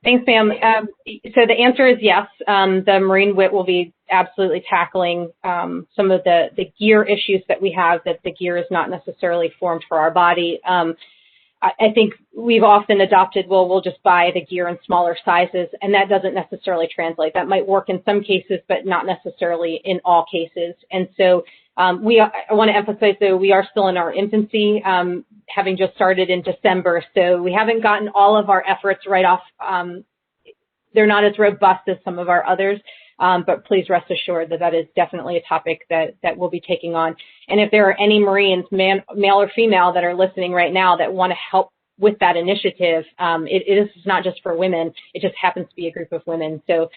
Thanks, Pam. So the answer is yes. The Marine WIT will be absolutely tackling some of the gear issues that we have, that the gear is not necessarily formed for our body. I think we've often adopted, well, we'll just buy the gear in smaller sizes, and that doesn't necessarily translate. That might work in some cases, but not necessarily in all cases. And so I want to emphasize, though, we are still in our infancy, having just started in December. So we haven't gotten all of our efforts right off. They're not as robust as some of our others, but please rest assured that is definitely a topic that we'll be taking on. And if there are any Marines, male or female, that are listening right now that want to help with that initiative, it is not just for women. It just happens to be a group of women. So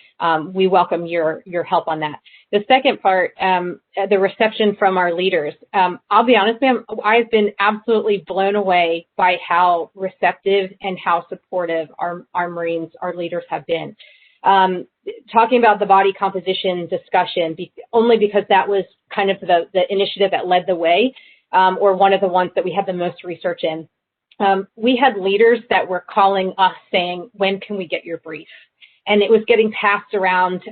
we welcome your help on that. The second part, the reception from our leaders. I'll be honest, ma'am, I've been absolutely blown away by how receptive and how supportive our Marines, our leaders, have been. Talking about the body composition discussion, only because that was kind of the initiative that led the way, or one of the ones that we had the most research in. We had leaders that were calling us saying, when can we get your brief? And it was getting passed around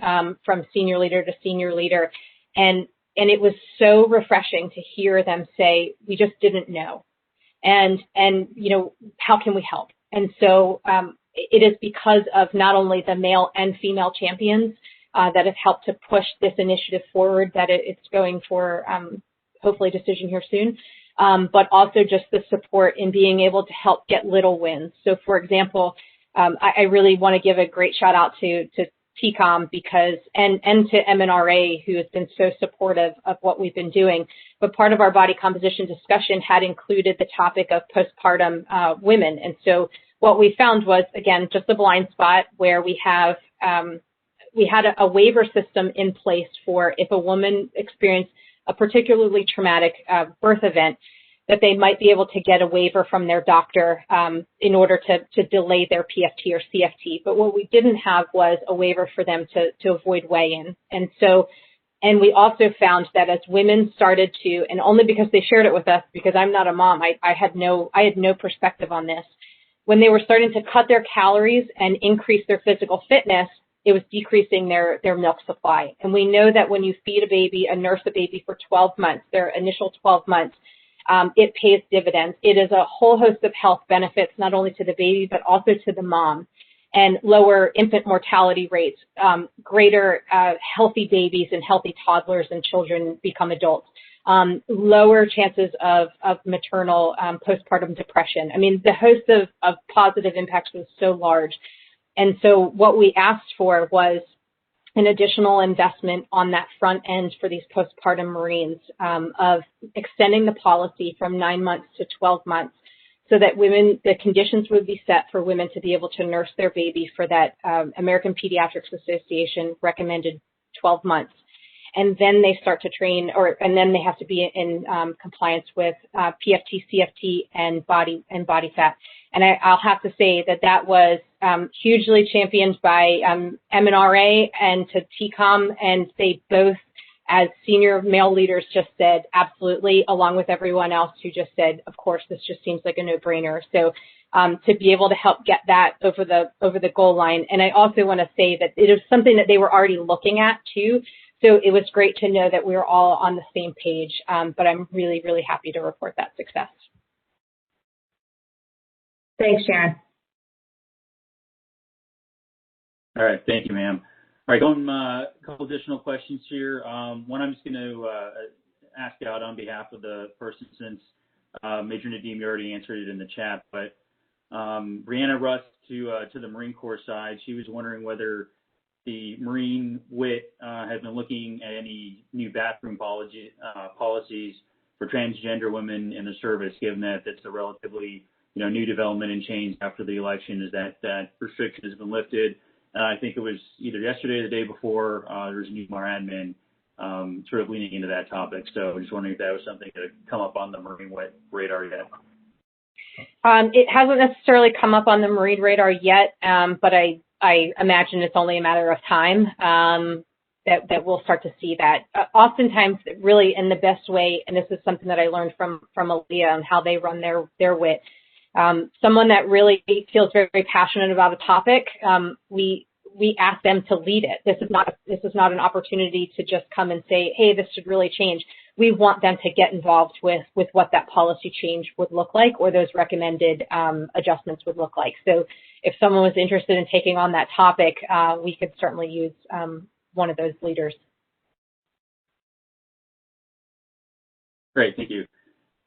from senior leader to senior leader. And it was so refreshing to hear them say, we just didn't know. And how can we help? And so it is because of not only the male and female champions that have helped to push this initiative forward, that it's going for hopefully decision here soon, but also just the support in being able to help get little wins. So, for example, I really want to give a great shout out to TCOM and to MNRA, who has been so supportive of what we've been doing. But part of our body composition discussion had included the topic of postpartum women. And so what we found was, again, just a blind spot where we had a waiver system in place for if a woman experienced a particularly traumatic birth event, that they might be able to get a waiver from their doctor in order to delay their PFT or CFT. But what we didn't have was a waiver for them to avoid weigh-in. And we also found that as women started to, and only because they shared it with us, because I'm not a mom, I had no perspective on this. When they were starting to cut their calories and increase their physical fitness, it was decreasing their milk supply. And we know that when you feed a baby and nurse a baby for 12 months, their initial 12 months, it pays dividends. It is a whole host of health benefits, not only to the baby, but also to the mom, and lower infant mortality rates, greater healthy babies and healthy toddlers and children become adults, lower chances of maternal postpartum depression. I mean, the host of positive impacts was so large. And so what we asked for was an additional investment on that front end for these postpartum Marines of extending the policy from 9 months to 12 months so that women, the conditions would be set for women to be able to nurse their baby for that American Pediatrics Association recommended 12 months. And then they start to train, and then they have to be in compliance with PFT, CFT, and body fat. And I'll have to say that was hugely championed by MNRA and to TCOM, and they both, as senior male leaders, just said absolutely, along with everyone else who just said, of course, this just seems like a no-brainer. So to be able to help get that over the goal line. And I also want to say that it is something that they were already looking at too. So it was great to know that we were all on the same page, but I'm really, really happy to report that success. Thanks, Sharon. All right, thank you, ma'am. All right, going a couple additional questions here. One I'm just going to ask out on behalf of the person since Major Nadim, you already answered it in the chat, but Brianna Rust to the Marine Corps side, she was wondering whether the Marine WIT has been looking at any new bathroom policies for transgender women in the service, given that it's a relatively new development and change after the election, is that restriction has been lifted. I think it was either yesterday or the day before, there's a new MAR admin sort of leaning into that topic. So I'm just wondering if that was something that had come up on the Marine WIT radar yet. It hasn't necessarily come up on the Marine radar yet, but I imagine it's only a matter of time that we'll start to see that. Oftentimes, really in the best way, and this is something that I learned from Alea and how they run their WIT, someone that really feels very, very passionate about a topic, we ask them to lead it. This is not an opportunity to just come and say, hey, this should really change. We want them to get involved with what that policy change would look like or those recommended adjustments would look like. So if someone was interested in taking on that topic, we could certainly use one of those leaders. Great, thank you.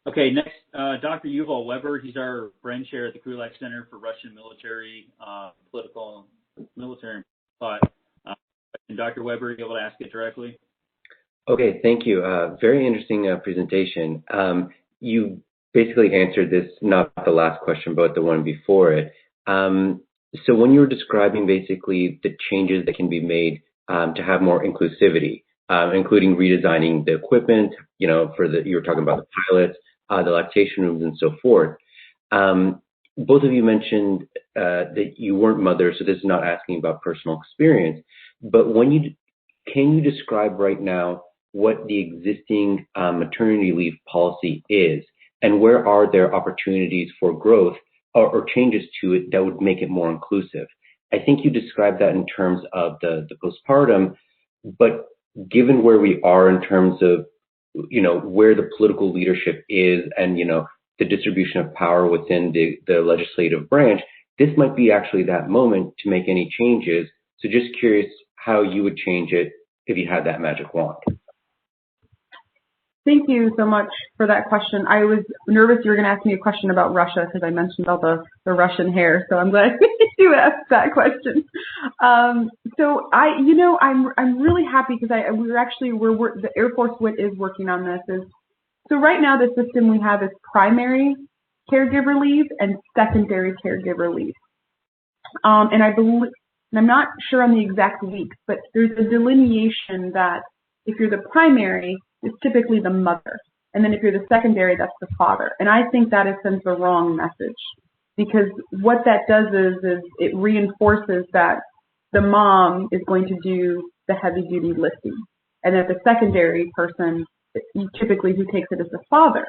Okay, next, Dr. Yuval Weber. He's our Bren Chair at the Krulak Center for Russian Military, Political Military Thought. And Dr. Weber, are you able to ask it directly? Okay, thank you. Very interesting presentation. You basically answered this, not the last question, but the one before it. So when you were describing basically the changes that can be made to have more inclusivity, including redesigning the equipment, you were talking about the pilots, the lactation rooms, and so forth. Both of you mentioned that you weren't mothers, so this is not asking about personal experience. But can you describe right now what the existing maternity leave policy is, and where are there opportunities for growth or changes to it that would make it more inclusive? I think you described that in terms of the postpartum, but given where we are in terms of where the political leadership is and the distribution of power within the legislative branch, this might be actually that moment to make any changes. So just curious how you would change it if you had that magic wand. Thank you so much for that question. I was nervous you were going to ask me a question about Russia because I mentioned all the Russian hair. So I'm glad you asked that question. So I'm really happy because the Air Force WIT is working on this. So right now the system we have is primary caregiver leave and secondary caregiver leave. And I'm not sure on the exact weeks, but there's a delineation that if you're the primary, it's typically the mother. And then if you're the secondary, that's the father. And I think that sends the wrong message, because what that does is it reinforces that the mom is going to do the heavy duty lifting, and that the secondary person, typically who takes it, is the father.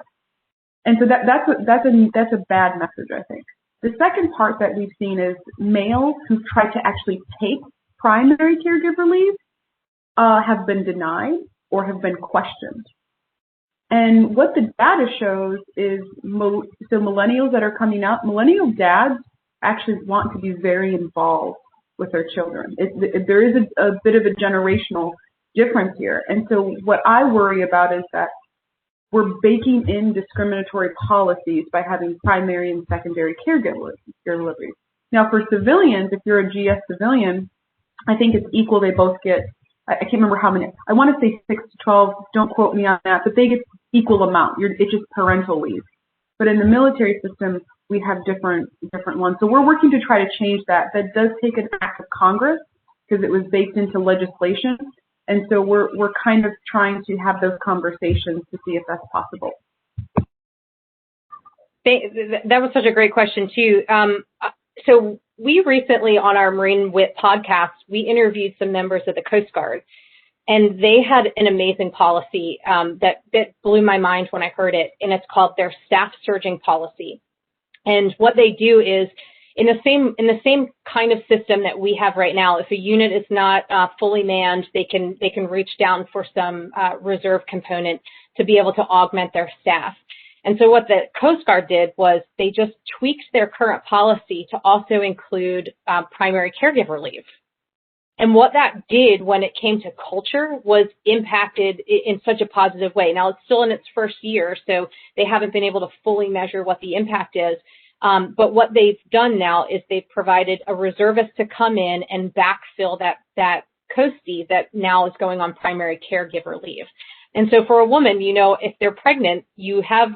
And so that's a bad message, I think. The second part that we've seen is males who try to actually take primary caregiver leave have been denied or have been questioned. And what the data shows is, so millennials that are coming up, millennial dads actually want to be very involved with their children. There is a bit of a generational difference here. And so what I worry about is that we're baking in discriminatory policies by having primary and secondary caregiver leave. Now for civilians, if you're a GS civilian, I think it's equal. They both get, I can't remember how many, I want to say 6 to 12, don't quote me on that, but they get equal amount. It's just parental leave. But in the military system, we have different ones. So we're working to try to change that. That does take an act of Congress because it was baked into legislation. And so we're kind of trying to have those conversations to see if that's possible. That was such a great question too. So we recently on our Marine Wit podcast, we interviewed some members of the Coast Guard, and they had an amazing policy that blew my mind when I heard it, and it's called their staff surging policy. And what they do is, in the same kind of system that we have right now, if a unit is not fully manned, they can reach down for some reserve component to be able to augment their staff. And so what the Coast Guard did was they just tweaked their current policy to also include primary caregiver leave. And what that did when it came to culture was impacted in such a positive way. Now, it's still in its first year, so they haven't been able to fully measure what the impact is. But what they've done now is they've provided a reservist to come in and backfill that coastie that now is going on primary caregiver leave. And so for a woman, if they're pregnant, you have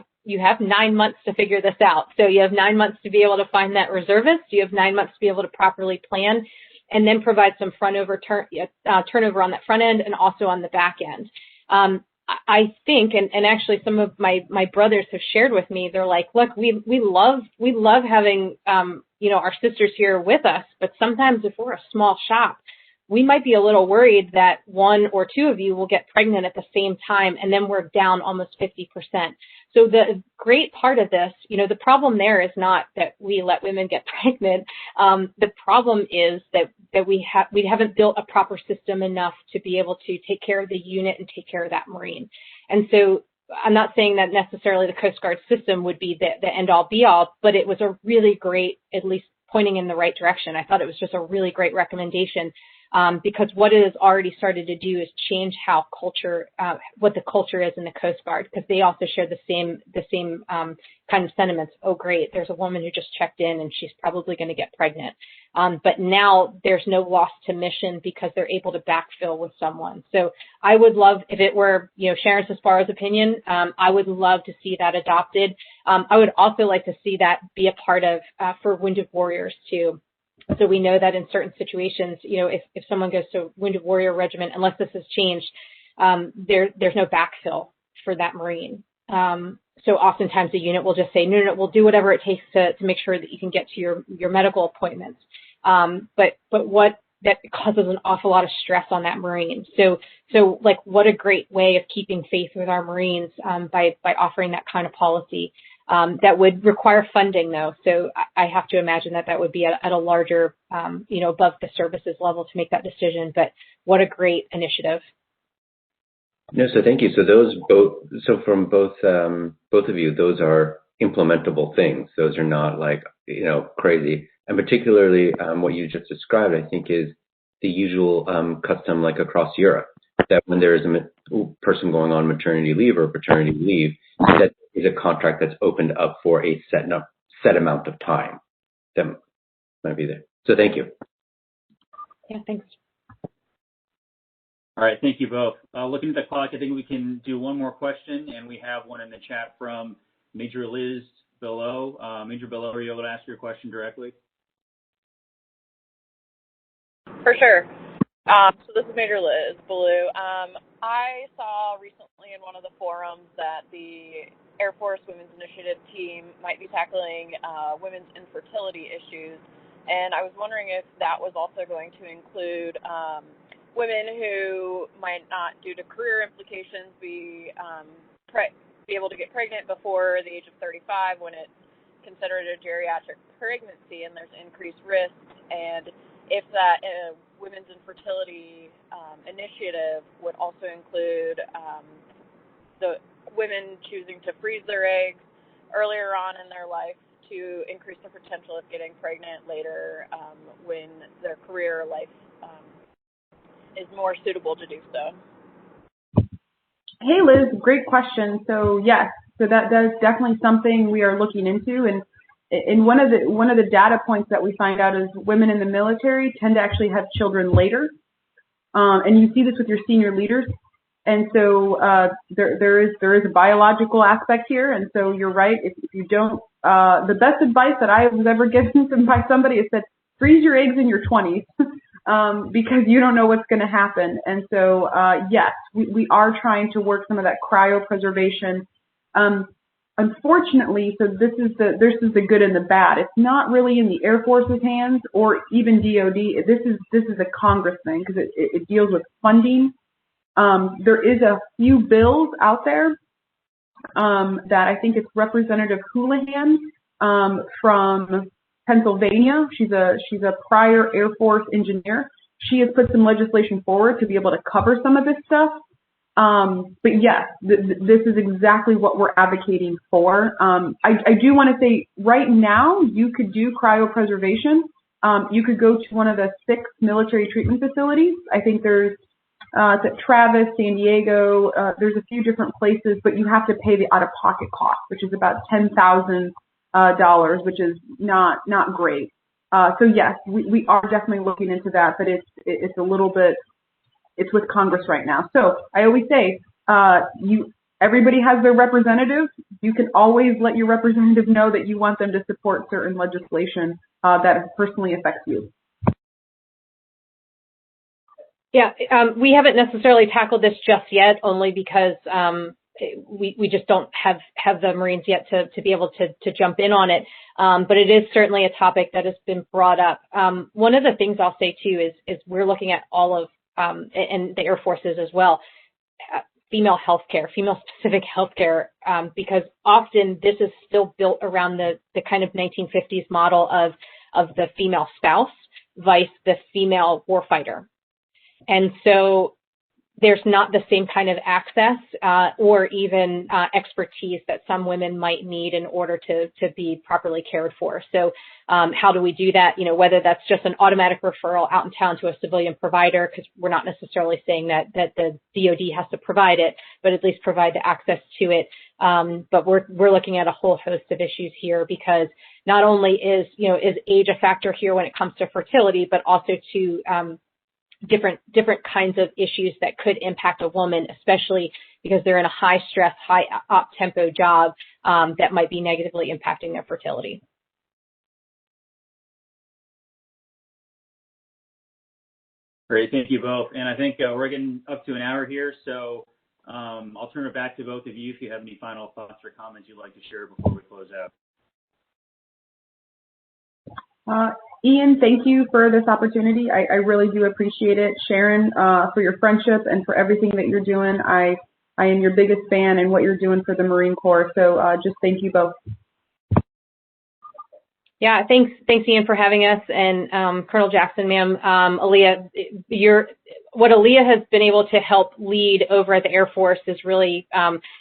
9 months to figure this out. So you have 9 months to be able to find that reservist. You have 9 months to be able to properly plan and then provide some turnover on that front end and also on the back end. I think, and actually some of my brothers have shared with me, they're like, look, we love having, our sisters here with us, but sometimes if we're a small shop, we might be a little worried that 1 or 2 of you will get pregnant at the same time, and then we're down almost 50%. So the great part of this, the problem there is not that we let women get pregnant. The problem is that we haven't built a proper system enough to be able to take care of the unit and take care of that Marine. And so I'm not saying that necessarily the Coast Guard system would be the end-all be-all, but it was a really great, at least pointing in the right direction. I thought it was just a really great recommendation. Because what it has already started to do is change how what the culture is in the Coast Guard, because they also share the same kind of sentiments. Oh, great, there's a woman who just checked in and she's probably going to get pregnant. But now there's no loss to mission because they're able to backfill with someone. So I would love, if it were, Sharon Sesparo's opinion, I would love to see that adopted. I would also like to see that be a part of for Wounded Warriors too. So we know that in certain situations, if someone goes to Wounded Warrior Regiment, unless this has changed, there's no backfill for that Marine. So oftentimes the unit will just say, no, we'll do whatever it takes to make sure that you can get to your medical appointments. But what that causes an awful lot of stress on that Marine. So like, what a great way of keeping faith with our Marines by offering that kind of policy. That would require funding, though. So I have to imagine that would be at a larger, above the services level to make that decision. But what a great initiative. No, so thank you. So from both of you, those are implementable things. Those are not like, crazy. And particularly what you just described, I think, is the usual custom like across Europe, that when there is a person going on maternity leave or paternity leave, that is a contract that's opened up for a set amount of time that might be there. So thank you. Yeah, thanks. All right, thank you both. Looking at the clock, I think we can do one more question, and we have one in the chat from Major Liz Below. Major Below, are you able to ask your question directly? For sure. So this is Major Liz Below. I saw recently in one of the forums that the Air Force Women's Initiative team might be tackling women's infertility issues, and I was wondering if that was also going to include women who might not, due to career implications, be able to get pregnant before the age of 35 when it's considered a geriatric pregnancy and there's increased risk, and if that women's infertility initiative would also include the women choosing to freeze their eggs earlier on in their life to increase the potential of getting pregnant later when their career life is more suitable to do so. Hey, Liz, great question. So yes, so that is definitely something we are looking into, and and one of the data points that we find out is women in the military tend to actually have children later, and you see this with your senior leaders. And so there is a biological aspect here, and so you're right. If you don't, the best advice that I was ever given by somebody is that freeze your eggs in your 20s because you don't know what's going to happen. And so yes, we are trying to work some of that cryopreservation. Unfortunately, so this is the good and the bad. It's not really in the Air Force's hands or even DoD. This is a Congress thing because it deals with funding. There is a few bills out there that I think it's Representative Houlihan from Pennsylvania. She's a prior Air Force engineer. She has put some legislation forward to be able to cover some of this stuff. But yes, this is exactly what we're advocating for. I do want to say right now you could do cryopreservation. You could go to one of the 6 military treatment facilities. I think there's it's at Travis, San Diego. There's a few different places, but you have to pay the out-of-pocket cost, which is about $10,000, which is not great. So yes, we are definitely looking into that, but it's a little bit. It's with Congress right now. So I always say, everybody has their representative. You can always let your representative know that you want them to support certain legislation that personally affects you. Yeah, we haven't necessarily tackled this just yet, only because we just don't have the Marines yet to be able to jump in on it. But it is certainly a topic that has been brought up. One of the things I'll say too is we're looking at all of and the Air Forces as well, female healthcare, female-specific healthcare, because often this is still built around the kind of 1950s model of the female spouse vice the female warfighter. And so there's not the same kind of access or even expertise that some women might need in order to be properly cared for. So how do we do that? You know, whether that's just an automatic referral out in town to a civilian provider, because we're not necessarily saying that the DoD has to provide it, but at least provide the access to it. But we're looking at a whole host of issues here, because not only is age a factor here when it comes to fertility, but also to different kinds of issues that could impact a woman, especially because they're in a high stress, high op tempo job that might be negatively impacting their fertility. Great, thank you both. And I think we're getting up to an hour here, so I'll turn it back to both of you if you have any final thoughts or comments you'd like to share before we close out. Ian, thank you for this opportunity. I really do appreciate it. Sharon, for your friendship and for everything that you're doing. I am your biggest fan and what you're doing for the Marine Corps. So just thank you both. Yeah, thanks Ian for having us, and Colonel Jackson, ma'am, Aliyah, what Aliyah has been able to help lead over at the Air Force is really,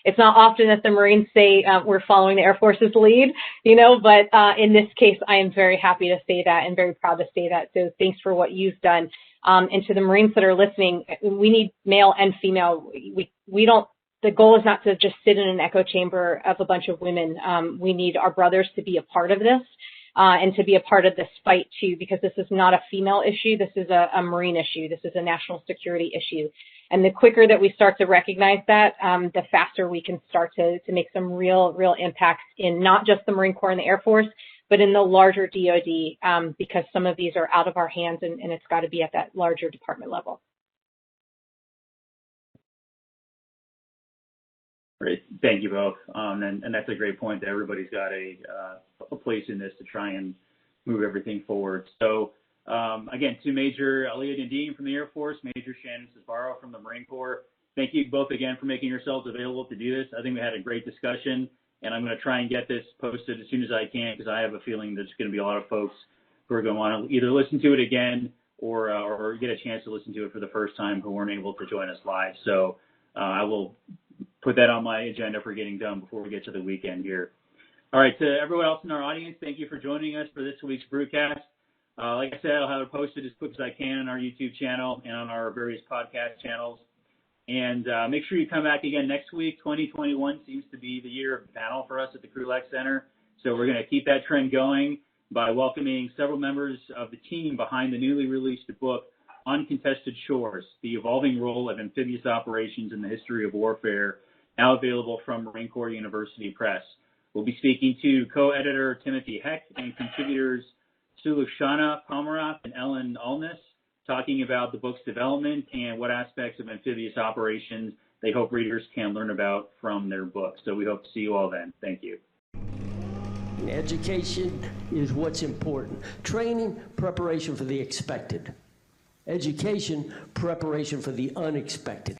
it's not often that the Marines say we're following the Air Force's lead, but in this case, I am very happy to say that and very proud to say that. So thanks for what you've done. And to the Marines that are listening, we need male and female. The goal is not to just sit in an echo chamber of a bunch of women. We need our brothers to be a part of this. And to be a part of this fight too, because this is not a female issue. This is a Marine issue. This is a national security issue. And the quicker that we start to recognize that, the faster we can start to make some real impacts in not just the Marine Corps and the Air Force, but in the larger DoD, because some of these are out of our hands, and it's got to be at that larger department level. Great, thank you both. And that's a great point that everybody's got a place in this to try and move everything forward. So again, to Major Aliyah Nadim from the Air Force, Major Shannon Sbarro from the Marine Corps, thank you both again for making yourselves available to do this. I think we had a great discussion, and I'm going to try and get this posted as soon as I can, because I have a feeling there's going to be a lot of folks who are going to want to either listen to it again or get a chance to listen to it for the first time who weren't able to join us live. So I will put that on my agenda for getting done before we get to the weekend here. All right, to everyone else in our audience, thank you for joining us for this week's Brewcast. Like I said, I'll have it posted as quick as I can on our YouTube channel and on our various podcast channels. And make sure you come back again next week. 2021 seems to be the year of the panel for us at the Krulak Center. So we're going to keep that trend going by welcoming several members of the team behind the newly released book, Uncontested Shores, The Evolving Role of Amphibious Operations in the History of Warfare, now available from Marine Corps University Press. We'll be speaking to co-editor Timothy Heck and contributors Sulushana Pomeroth and Ellen Alness, talking about the book's development and what aspects of amphibious operations they hope readers can learn about from their book. So we hope to see you all then. Thank you. Education is what's important. Training, preparation for the expected. Education, preparation for the unexpected.